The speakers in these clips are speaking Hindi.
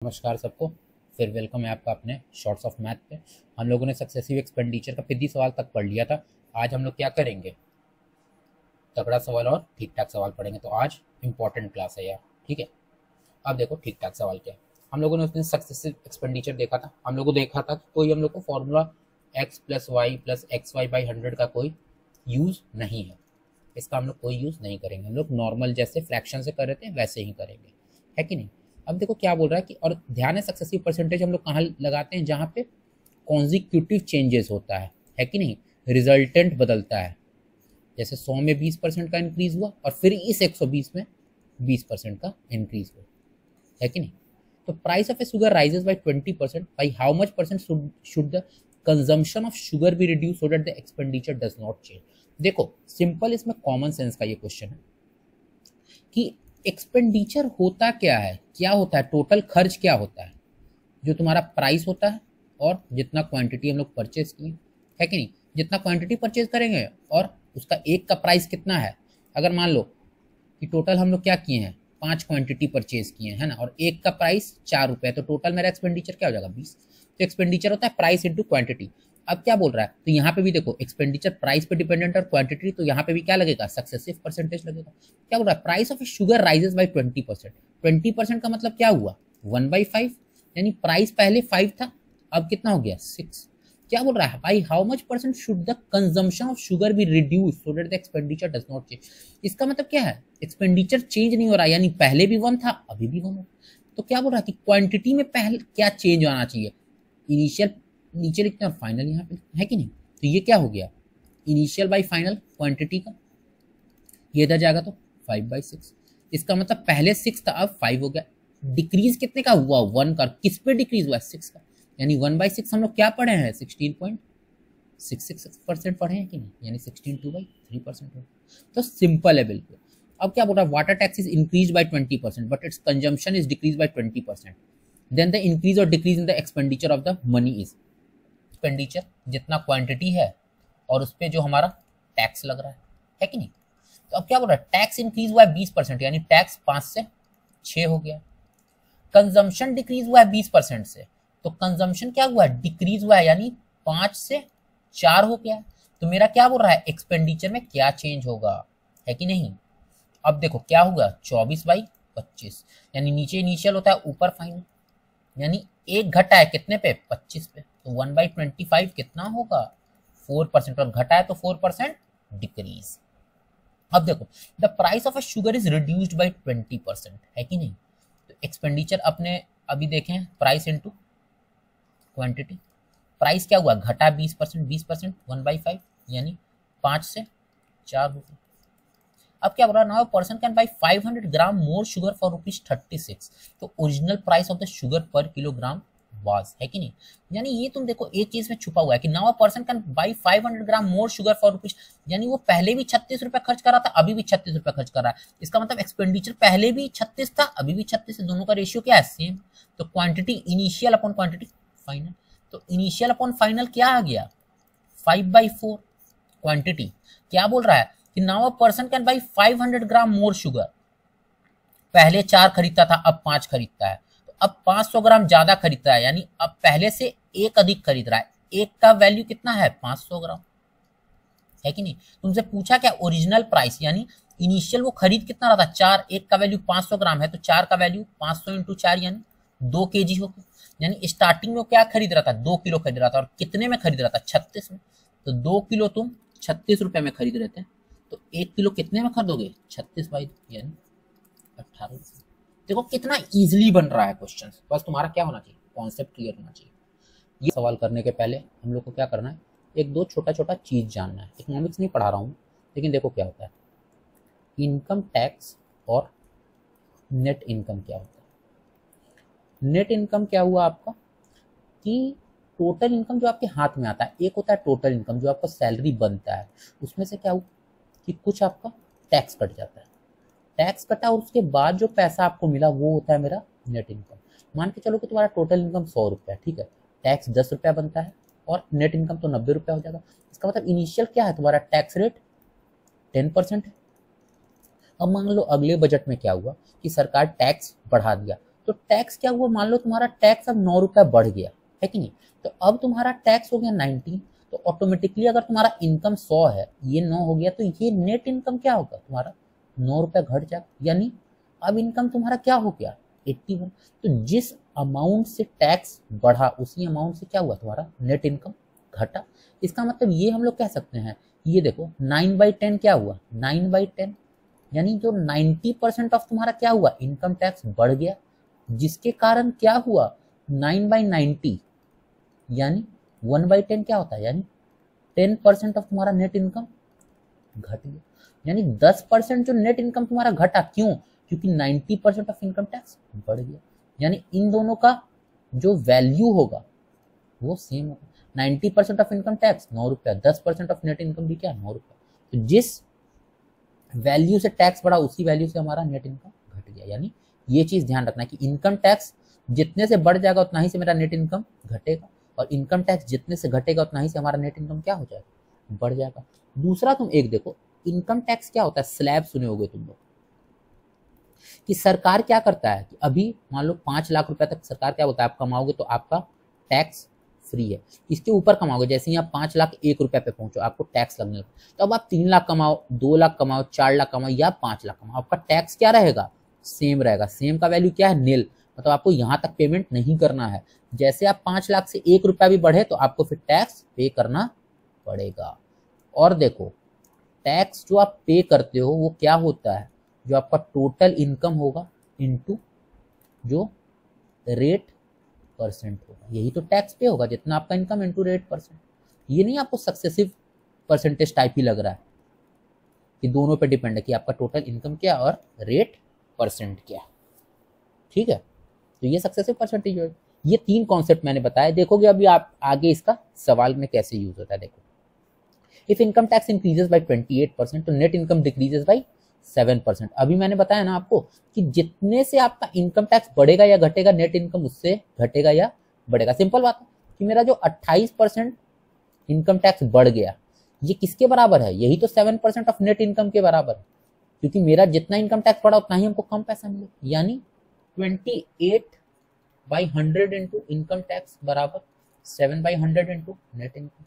नमस्कार सबको। फिर वेलकम है आपका अपने शॉर्ट्स ऑफ मैथ पे। हम लोगों ने सक्सेसिव एक्सपेंडिचर का 50 सवाल तक पढ़ लिया था। आज हम लोग क्या करेंगे, तगड़ा सवाल और ठीक ठाक सवाल पढ़ेंगे। तो आज इंपॉर्टेंट क्लास है यार, ठीक है। अब देखो ठीक ठाक सवाल क्या है। हम लोगों ने उस दिन सक्सेसिव एक्सपेंडिचर देखा था। हम लोगों को देखा था कि कोई हम लोग को formula X plus Y plus X Y by 100 का कोई यूज नहीं है। इसका हम लोग कोई यूज नहीं करेंगे। हम लोग नॉर्मल जैसे फ्रैक्शन से कर रहे थे वैसे ही करेंगे, है कि नहीं। अब देखो क्या बोल रहा है कि, और ध्यान है सक्सेसिव परसेंटेज हम लोग कहाँ लगाते हैं, जहाँ पे कॉन्जिक्यूटिव चेंजेस होता है कि नहीं, रिजल्टेंट बदलता है। जैसे 100 में 20% का इंक्रीज हुआ और फिर इस 120 में 20% का इंक्रीज हुआ, है कि नहीं। तो price of A sugar rises by 20%, by how much percent should the consumption of sugar be reduce so that the expenditure does not change. देखो सिंपल, इसमें कॉमन सेंस का ये क्वेश्चन है कि एक्सपेंडिचर होता क्या है, क्या होता है, टोटल खर्च क्या होता है, जो तुम्हारा प्राइस होता है और जितना क्वांटिटी हम लोग परचेज किए, है कि नहीं। जितना क्वांटिटी परचेज करेंगे और उसका एक का प्राइस कितना है। अगर मान लो कि टोटल हम लोग क्या किए हैं, 5 क्वांटिटी परचेज किए हैं ना, और एक का प्राइस 4 रुपये, तो टोटल मेरा एक्सपेंडिचर क्या हो जाएगा 20। तो एक्सपेंडिचर होता है प्राइस इंटू क्वांटिटी। अब क्या बोल रहा है, तो यहाँ पे भी देखो एक्सपेंडिचर प्राइस पे डिपेंडेंट और क्वांटिटी, तो यहाँ पे भी क्या लगेगा, सक्सेसिव परसेंटेज लगेगा। क्या बोल रहा है, price of sugar rises by 20%। 20% का मतलब क्या हुआ, 1/5, यानी प्राइस पहले 5 था, अब कितना हो गया 6। क्या बोल रहा है भाई, how much percent should the consumption of sugar be reduce so that the expenditure does not change. इसका मतलब क्या है, एक्सपेंडिचर चेंज नहीं हो रहा, यानी पहले भी 1 था अभी भी 1 हो। तो क्या बोल रहा है कि क्वांटिटी में पहले क्या चेंज आना चाहिए, इनिशियल नीचे लिखते हैं और फाइनल यहाँ पे, है कि नहीं। तो ये क्या हो गया, इनिशियल बाई फाइनल क्वांटिटी का, ये इधर जाएगा तो 5/6। इसका मतलब पहले 6 था अब 5 हो गया। डिक्रीज कितने का हुआ, 1 का। किस पे डिक्रीज हुआ, 6 का। यानी 1/6 हम लोग क्या पढ़े हैं, 16.66% पढ़े हैं कि नहीं, यानी 16/2/3% हो। तो सिंपल है बिल्कुल। अब क्या बोल रहा है, water tax is increase by 20% but its consumption is decrease by 20%। Then the increase और decrease in the expenditure of the money is, expenditure जितना क्वांटिटी है और उस पर जो हमारा टैक्स लग रहा है कि नहीं। तो अब क्या बोल रहा है, टैक्स इंक्रीज हुआ है 20%, यानी टैक्स 5 से 6 हो गया। कंजम्पशन डिक्रीज हुआ है 20% से, तो कंजम्पशन क्या हुआ है, डिक्रीज हुआ है, यानी 5 से 4 हो गया। तो मेरा क्या बोल रहा है, एक्सपेंडिचर में क्या चेंज होगा, है कि नहीं। अब देखो क्या होगा, 24/25, यानी नीचे इनिशियल होता है ऊपर फाइनल, यानी एक घटा है कितने पे, 25 पे। तो 1/25 कितना होगा, 4%, और घटा है तो 4% डिक्रीज। अब देखो the price of a sugar is reduced by 20%, है कि नहीं। तो एक्सपेंडिचर अपने अभी देखें, प्राइस इंटू क्वांटिटी। प्राइस क्या हुआ, घटा 20%, 20% 1/5, यानी 5 से 4 हो गया। अब क्या बोल रहा है, now person can buy 500 gram more sugar for ₹36। तो original price of the sugar पर किलोग्राम वाज, है कि नहीं। यानी ये तुम देखो एक चीज में छुपा हुआ है कि now person can buy 500 gram more sugar for ₹, यानी वो पहले भी 36 रुपए खर्च कर रहा था, अभी भी 36 रुपए खर्च कर रहा है। इसका मतलब एक्सपेंडिचर पहले भी 36 था, अभी भी 36 है, दोनों का रेशियो क्या है, सेम। तो quantity initial upon quantity final. तो इनिशियल अपॉन फाइनल क्या आ गया, 5/4। क्वांटिटी क्या बोल रहा है कि now a person can buy 500 gram more sugar, पहले 4 खरीदता था अब 5 खरीदता है, तो अब 500 ग्राम ज्यादा खरीदता है, यानी अब पहले से एक अधिक खरीद रहा है। एक का वैल्यू कितना है, 500 ग्राम, है कि नहीं। तुमसे पूछा क्या, ओरिजिनल प्राइस, यानी इनिशियल वो खरीद कितना रहा था, 4, एक का वैल्यू 500 ग्राम है, तो 4 का वैल्यू 500 इंटू 4 यानी 2 kg हो गया। यानी स्टार्टिंग में क्या खरीद रहा था, 2 किलो खरीद रहा था, और कितने में खरीद रहा था, 36 में। तो 2 किलो तुम 36 रुपए में खरीद रहे थे, तो 1 किलो कितने में खरीदोगे, 36/2 यानी 18 रुपए। देखो कितना इजीली बन रहा है क्वेश्चन, बस तुम्हारा क्या होना चाहिए, कॉन्सेप्ट क्लियर होना चाहिए। ये सवाल करने के पहले हम लोग को क्या करना है, एक दो छोटा छोटा चीज जानना है। इकोनॉमिक्स नहीं पढ़ा रहा हूँ, लेकिन देखो क्या होता है, इनकम टैक्स और नेट इनकम क्या होता है। नेट इनकम क्या हुआ आपका, कि टोटल इनकम जो आपके हाथ में आता है, एक होता है टोटल इनकम जो आपका सैलरी बनता है, उसमें से क्या हुआ कि कुछ आपका टैक्स कट जाता है, टैक्स कटा और उसके बाद जो पैसा आपको मिला वो होता है मेरा नेट इनकम। मान के चलो कि तुम्हारा टोटल इनकम 100 रुपया, ठीक है, टैक्स 10 रुपया बनता है और नेट इनकम तो 90 रुपया हो जाएगा। इसका मतलब इनिशियल क्या है, तुम्हारा टैक्स रेट 10% है। अब मान लो अगले बजट में क्या हुआ कि सरकार टैक्स बढ़ा दिया, तो टैक्स क्या हुआ, मान लो तुम्हारा टैक्स अब 9 रुपया बढ़ गया है कि नहीं, तो अब तुम्हारा टैक्स हो गया 19, तो ऑटोमेटिकली अगर तुम्हारा इनकम 100 है, ये 9 हो गया, तो ये नेट इनकम क्या होगा तुम्हारा 9 रुपया घट जाएगा, यानी अब इनकम तुम्हारा क्या हो गया 81। तो जिस अमाउंट से टैक्स बढ़ा उसी अमाउंट से क्या हुआ तुम्हारा नेट इनकम घटा। इसका मतलब ये हम लोग कह सकते हैं, ये देखो 9/10 क्या हुआ 9/10, यानी जो 90% ऑफ तुम्हारा क्या हुआ इनकम टैक्स बढ़ गया, जिसके कारण क्या हुआ 9/90 यानी 1/10 क्या होता है, यानी 10% ऑफ तुम्हारा नेट इनकम घट गया, यानी 10% जो नेट इनकम तुम्हारा घटा, क्यों, क्योंकि 90% ऑफ इनकम टैक्स बढ़ गया, यानी इन दोनों का जो वैल्यू होगा वो सेम होगा। 90% ऑफ इनकम टैक्स 9 रुपया, 10% ऑफ नेट इनकम भी क्या 9 रुपया, तो जिस वैल्यू से टैक्स बढ़ा उसी वैल्यू से हमारा नेट इनकम घट गया। यानी ये चीज ध्यान रखना है कि इनकम टैक्स जितने से बढ़ जाएगा उतना ही से मेरा नेट इनकम घटेगा, और इनकम टैक्स जितने से घटेगा उतना ही से हमारा नेट इनकम क्या हो जाएगा बढ़ जाएगा। दूसरा तुम एक देखो, इनकम टैक्स क्या होता है, स्लैब सुने होगे तुम लोग, कि सरकार क्या करता है कि अभी मान लो 5 लाख रुपए तक सरकार क्या होता है, आप कमाओगे तो आपका टैक्स फ्री है, इसके ऊपर कमाओगे जैसे ही आप 5 लाख 1 रुपए पे पहुंचो आपको टैक्स लगने लगा, तो अब आप 3 लाख कमाओ, 2 लाख कमाओ, 4 लाख कमाओ या 5 लाख कमाओ, आपका टैक्स क्या रहेगा सेम रहेगा। सेम का वैल्यू क्या है नील, मतलब आपको यहां तक पेमेंट नहीं करना है। जैसे आप 5 लाख से 1 रुपया भी बढ़े तो आपको फिर टैक्स पे करना पड़ेगा। और देखो टैक्स जो आप पे करते हो वो क्या होता है, जो आपका टोटल इनकम होगा इनटू जो रेट परसेंट होगा, यही तो टैक्स पे होगा, जितना आपका इनकम इनटू रेट परसेंट। ये नहीं आपको सक्सेसिव परसेंटेज टाइप ही लग रहा है कि दोनों पे डिपेंड है कि आपका टोटल इनकम क्या और रेट परसेंट क्या, ठीक है। तो ये सक्सेसिव परसेंटेज है। ये 3 कॉन्सेप्ट मैंने बताया, देखोगे अभी आप आगे इसका सवाल में कैसे यूज होता है। देखो, if income tax increases by 28% तो नेट इनकम डिक्रीजेस बाय 7%। अभी मैंने बताया ना आपको कि जितने से आपका इनकम टैक्स बढ़ेगा या घटेगा, नेट इनकम उससे घटेगा या बढ़ेगा। सिंपल बात है कि मेरा जो 28% इनकम टैक्स बढ़ गया, ये किसके बराबर है, यही तो 7% ऑफ नेट इनकम के बराबर है, क्योंकि मेरा जितना इनकम टैक्स बढ़ा उतना ही हमको कम पैसा मिले, यानी 28/100 इंटू इनकम टैक्स बराबर 7/100 इंटू नेट इनकम,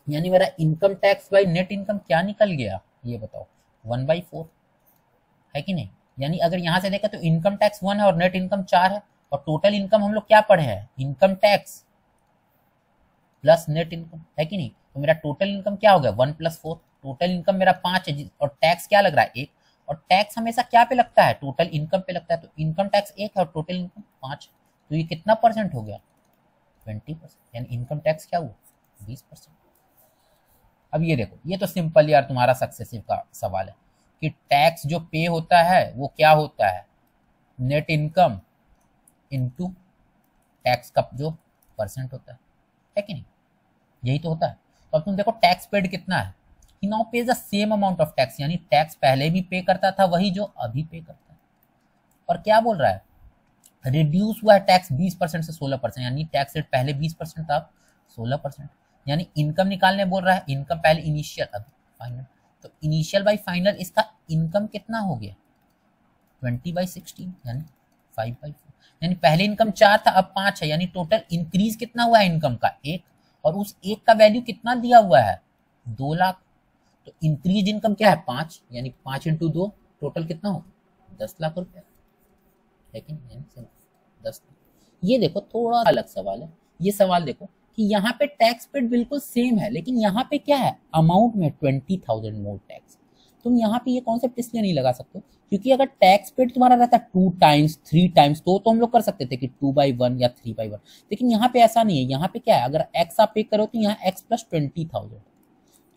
यानी मेरा income tax by net income क्या निकल गया ये बताओ 1/4 है कि नहीं। यानी अगर यहां से देखें तो इनकम टैक्स 1 है और नेट इनकम 4 है, और टोटल इनकम हम लोग क्या पढ़े हैं income tax plus net income है कि नहीं। तो मेरा टोटल इनकम क्या हो गया 1 + 4, टोटल इनकम मेरा 5 है और टैक्स क्या लग रहा है 1, और टैक्स हमेशा क्या पे लगता है टोटल इनकम पे लगता है, तो इनकम टैक्स 1 है और टोटल इनकम 5, तो ये कितना परसेंट हो गया 20%, यानी इनकम टैक्स क्या हुआ 20%। अब ये देखो, ये तो सिंपल यार तुम्हारा सक्सेसिव का सवाल है कि टैक्स जो पे होता है वो क्या होता है नेट इनकम इनटू टैक्स का जो परसेंट होता है कि नहीं, यही तो होता है। तो अब तुम देखो टैक्स पेड कितना है, he now pays the same amount of tax, यानी टैक्स पहले भी पे करता था वही जो अभी पे करता है। और क्या बोल रहा है रिड्यूस हुआ है टैक्स 20% से 16%, यानी टैक्स रेट पहले 20% था 16%, यानी इनकम निकालने बोल रहा है, इनकम पहले इनिशियल अभी फाइनल, तो इनिशियल बाई फाइनल इसका इनकम कितना हो गया 20/16 यानी 5/4, यानी पहले इनकम 4 था अब 5 है, यानी टोटल इंक्रीज कितना हुआ है इनकम का 1, और उस 1 का वैल्यू कितना दिया हुआ है 2 लाख, तो इंक्रीज इनकम क्या है 5, यानी 5 × 2 टोटल कितना हो 10 लाख रुपया, लेकिन 10। ये देखो थोड़ा अलग सवाल है, ये सवाल देखो कि यहाँ पे टैक्स पेड बिल्कुल सेम है, लेकिन यहाँ पे क्या है अमाउंट में 20,000 मोर टैक्स। तुम यहाँ पे ये कॉन्सेप्ट इसलिए नहीं लगा सकते क्योंकि अगर टैक्स पेड तुम्हारा रहता 2 टाइम्स 3 टाइम्स तो हम लोग कर सकते थे कि 2/1 या 3/1, लेकिन यहाँ पे ऐसा नहीं है। यहाँ पे क्या है अगर एक्स आप पे करो तो यहाँ x + 20,000,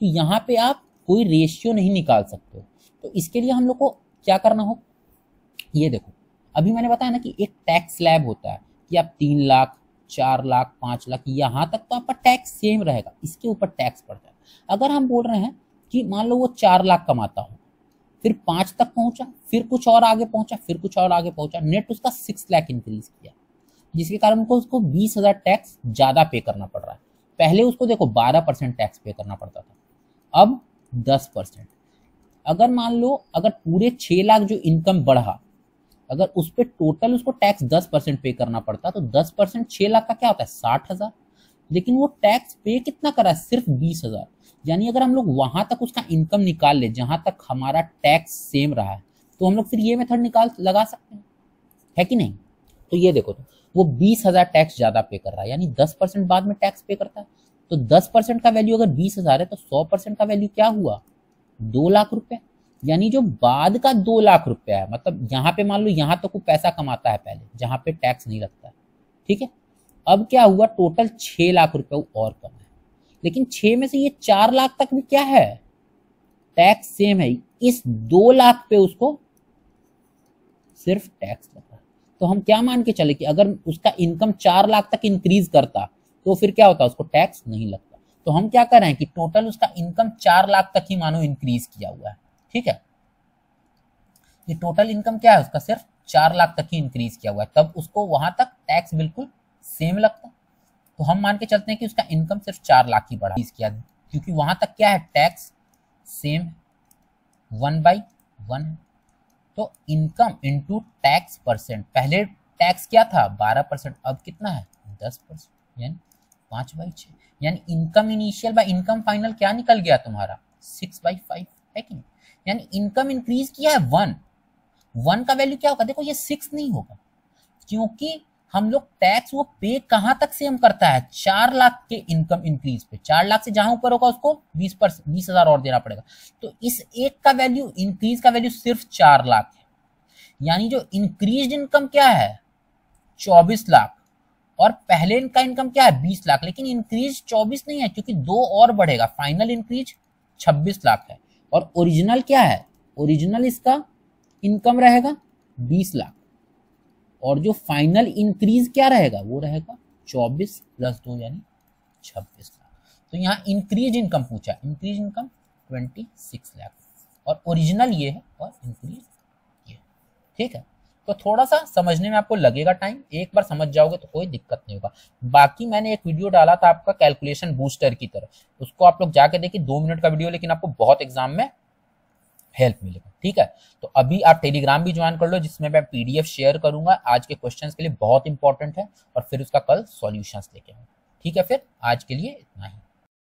तो यहाँ पे आप कोई रेशियो नहीं निकाल सकते। तो इसके लिए हम लोग को क्या करना हो, ये देखो अभी मैंने बताया ना कि एक टैक्स स्लैब होता है कि आप 3 लाख 4 लाख 5 लाख यहां तक तो आपका टैक्स सेम रहेगा, इसके ऊपर टैक्स पड़ता है। अगर हम बोल रहे हैं कि मान लो वो 4 लाख कमाता हो, फिर 5 तक पहुंचा, फिर कुछ और आगे पहुंचा, फिर कुछ और आगे पहुंचा, नेट उसका 6 लाख इंक्रीज किया, जिसके कारण उसको 20,000 टैक्स ज्यादा पे करना पड़ रहा है। पहले उसको देखो 12% टैक्स पे करना पड़ता था, अब 10%। अगर मान लो अगर पूरे 6 लाख जो इनकम बढ़ा अगर उस पर टोटल उसको टैक्स 10% पे करना पड़ता तो 10% 6 लाख का क्या होता है 60,000, लेकिन वो टैक्स पे कितना करा है सिर्फ 20,000। यानी अगर हम लोग वहां तक उसका इनकम निकाल ले जहां तक हमारा टैक्स सेम रहा है तो हम लोग फिर ये मेथड लगा सकते हैं, है कि नहीं। तो ये देखो, तो वो 20,000 टैक्स ज्यादा पे कर रहा है, यानी 10% बाद में टैक्स पे करता है। तो 10% का वैल्यू अगर 20,000 है तो 100% का वैल्यू क्या हुआ 2 लाख रुपए, यानी जो बाद का 2 लाख रुपया है, मतलब यहाँ पे मान लो यहाँ तो कोई पैसा कमाता है पहले जहां पे टैक्स नहीं लगता है, ठीक है। अब क्या हुआ टोटल 6 लाख रुपए और कम है, लेकिन 6 में से ये 4 लाख तक भी क्या है टैक्स सेम है, इस 2 लाख पे उसको सिर्फ टैक्स लग रहा है। तो हम क्या मान के चले कि अगर उसका इनकम 4 लाख तक इंक्रीज करता तो फिर क्या होता उसको टैक्स नहीं लगता। तो हम क्या कर रहे हैं कि टोटल उसका इनकम 4 लाख तक ही मानो इंक्रीज किया हुआ है, ठीक है। ये टोटल इनकम क्या है उसका सिर्फ 4 लाख तक ही इंक्रीज किया हुआ है, तब उसको वहां तक टैक्स बिल्कुल सेम लगता। तो हम मान के चलते हैं कि उसका इनकम सिर्फ 4 लाख ही बढ़ा किया, क्योंकि वहां तक क्या है टैक्स सेम 1/1 है। तो इनकम इंटू टैक्स परसेंट, पहले टैक्स क्या था 12%, अब कितना है 10%, यानी 5/6, यानी income initial by income final क्या निकल गया तुम्हारा 6/5, है कि नहीं। यानी इनकम इंक्रीज किया है 1 का वैल्यू क्या होगा देखो ये 6 नहीं होगा, क्योंकि हम लोग टैक्स वो पे कहां तक सेम करता है 4 लाख के इनकम इंक्रीज पे, 4 लाख से जहां ऊपर होगा उसको 20,000 और देना पड़ेगा। तो इस एक का वैल्यू इंक्रीज का वैल्यू सिर्फ 4 लाख है, यानी जो इंक्रीज इनकम क्या है 24 लाख और पहले इनका इनकम क्या है 20 लाख, लेकिन इंक्रीज 24 नहीं है क्योंकि 2 और बढ़ेगा, फाइनल इंक्रीज 26 लाख है। और ओरिजिनल क्या है, ओरिजिनल इसका इनकम रहेगा 20 लाख और जो फाइनल इंक्रीज क्या रहेगा वो रहेगा 24 + 2 यानी 26 लाख। तो यहाँ इंक्रीज इनकम पूछा, इंक्रीज इनकम 26 लाख और ओरिजिनल ये है और इंक्रीज ये, ठीक है। तो थोड़ा सा समझने में आपको लगेगा टाइम, एक बार समझ जाओगे तो कोई दिक्कत नहीं होगा। बाकी मैंने एक वीडियो डाला था आपका कैलकुलेशन बूस्टर की तरह, उसको आप लोग जाके देखिए 2 मिनट का वीडियो, लेकिन आपको बहुत एग्जाम में हेल्प मिलेगा, ठीक है। तो अभी आप टेलीग्राम भी ज्वाइन कर लो जिसमें मैं पीडीएफ शेयर करूंगा आज के क्वेश्चंस के लिए, बहुत इंपॉर्टेंट है, और फिर उसका कल सॉल्यूशंस लेके आऊंगा, ठीक है। फिर आज के लिए इतना ही।